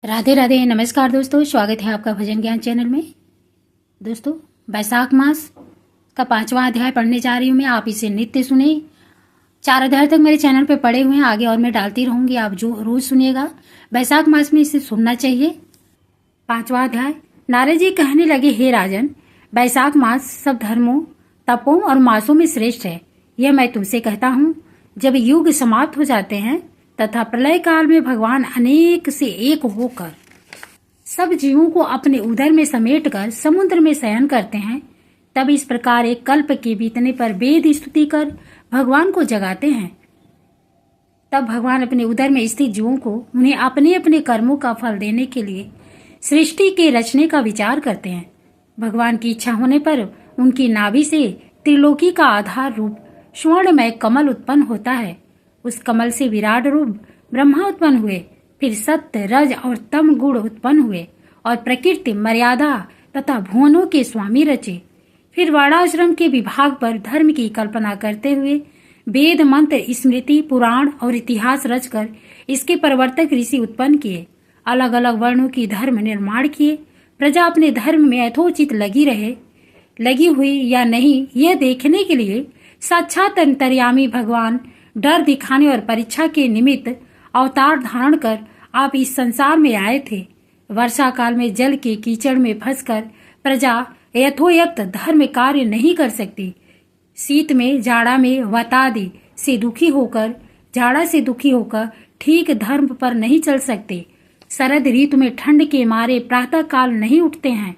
राधे राधे। नमस्कार दोस्तों, स्वागत है आपका भजन ज्ञान चैनल में। दोस्तों, वैशाख मास का 5वां अध्याय पढ़ने जा रही हूँ मैं। आप इसे नित्य सुने। 4 अध्याय तक मेरे चैनल पे पड़े हुए हैं, आगे और मैं डालती रहूंगी, आप जो रोज सुनिएगा। वैशाख मास में इसे सुनना चाहिए। 5वां अध्याय। नारद जी कहने लगे, हे राजन, वैशाख मास सब धर्मों, तपों और मासों में श्रेष्ठ है। यह मैं तुमसे कहता हूँ। जब युग समाप्त हो जाते हैं तथा प्रलय काल में भगवान अनेक से एक होकर सब जीवों को अपने उदर में समेटकर समुद्र में शयन करते हैं, तब इस प्रकार एक कल्प के बीतने पर वेद स्तुति कर भगवान को जगाते हैं। तब भगवान अपने उदर में स्थित जीवों को उन्हें अपने अपने कर्मों का फल देने के लिए सृष्टि के रचने का विचार करते हैं। भगवान की इच्छा होने पर उनकी नाभि से त्रिलोकी का आधार रूप स्वर्णमय कमल उत्पन्न होता है। उस कमल से विराट रूप ब्रह्मा उत्पन्न हुए, फिर सत्य, रज और तम गुण उत्पन्न हुए और प्रकृति, मर्यादा तथा भुवनों के स्वामी रचे। फिर वर्णाश्रम के विभाग पर धर्म की कल्पना करते हुए वेद, मंत्र, स्मृति, पुराण और इतिहास रचकर इसके प्रवर्तक ऋषि उत्पन्न किए। अलग अलग वर्णों की धर्म निर्माण किए। प्रजा अपने धर्म में यथोचित लगी हुई या नहीं, यह देखने के लिए साक्षात अंतर्यामी भगवान डर दिखाने और परीक्षा के निमित्त अवतार धारण कर आप इस संसार में आए थे। वर्षा काल में जल के कीचड़ में फंसकर प्रजा यथोक्त धर्म कार्य नहीं कर सकती। शीत में, जाड़ा में वातादि से दुखी होकर ठीक धर्म पर नहीं चल सकते। शरद ऋतु में ठंड के मारे प्रातः काल नहीं उठते हैं,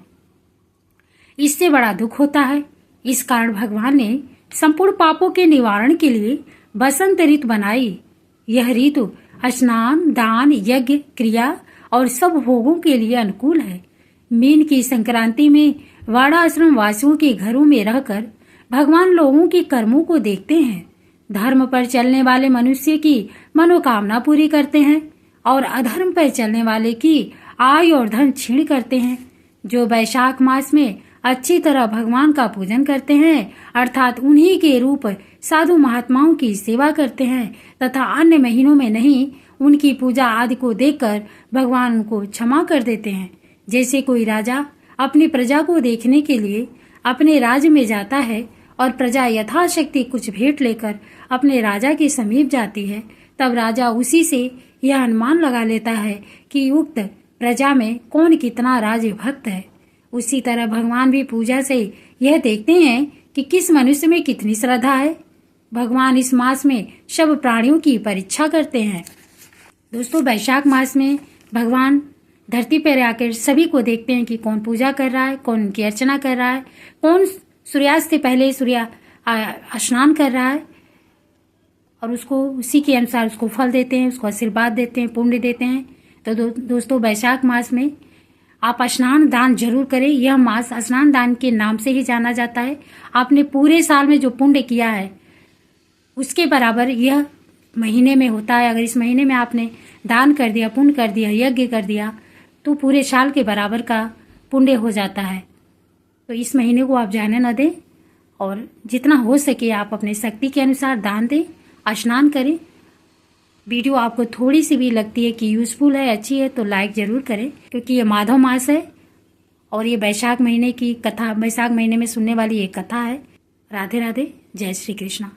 इससे बड़ा दुख होता है। इस कारण भगवान ने संपूर्ण पापों के निवारण के लिए बसंत ऋतु बनाई। यह ऋतु स्नान, दान, यज्ञ, क्रिया और सब भोगों के लिए अनुकूल है। मीन की संक्रांति में वर्णाश्रम वासियों के घरों में रहकर भगवान लोगों के कर्मों को देखते हैं। धर्म पर चलने वाले मनुष्य की मनोकामना पूरी करते हैं और अधर्म पर चलने वाले की आयु और धन छीण करते हैं। जो वैशाख मास में अच्छी तरह भगवान का पूजन करते हैं, अर्थात उन्हीं के रूप साधु महात्माओं की सेवा करते हैं तथा अन्य महीनों में नहीं, उनकी पूजा आदि को देखकर भगवान उनको क्षमा कर देते हैं। जैसे कोई राजा अपनी प्रजा को देखने के लिए अपने राज्य में जाता है और प्रजा यथाशक्ति कुछ भेंट लेकर अपने राजा के समीप जाती है, तब राजा उसी से यह अनुमान लगा लेता है कि उक्त प्रजा में कौन कितना राज भक्त है। उसी तरह भगवान भी पूजा से यह देखते हैं कि किस मनुष्य में कितनी श्रद्धा है। भगवान इस मास में सब प्राणियों की परीक्षा करते हैं। दोस्तों, वैशाख मास में भगवान धरती पर आकर सभी को देखते हैं कि कौन पूजा कर रहा है, कौन उनकी अर्चना कर रहा है, कौन सूर्यास्त से पहले स्नान कर रहा है, और उसको उसी के अनुसार उसको फल देते हैं, उसको आशीर्वाद देते हैं, पुण्य देते हैं। तो दोस्तों, वैशाख मास में आप स्नान दान जरूर करें। यह मास स्नान दान के नाम से ही जाना जाता है। आपने पूरे साल में जो पुण्य किया है उसके बराबर यह महीने में होता है। अगर इस महीने में आपने दान कर दिया, पुण्य कर दिया, यज्ञ कर दिया, तो पूरे साल के बराबर का पुण्य हो जाता है। तो इस महीने को आप जाने न दें और जितना हो सके आप अपने शक्ति के अनुसार दान दें, स्नान करें। वीडियो आपको थोड़ी सी भी लगती है कि यूजफुल है, अच्छी है, तो लाइक जरूर करें, क्योंकि ये माधव मास है और ये वैशाख महीने की कथा, वैशाख महीने में सुनने वाली एक कथा है। राधे राधे। जय श्री कृष्णा।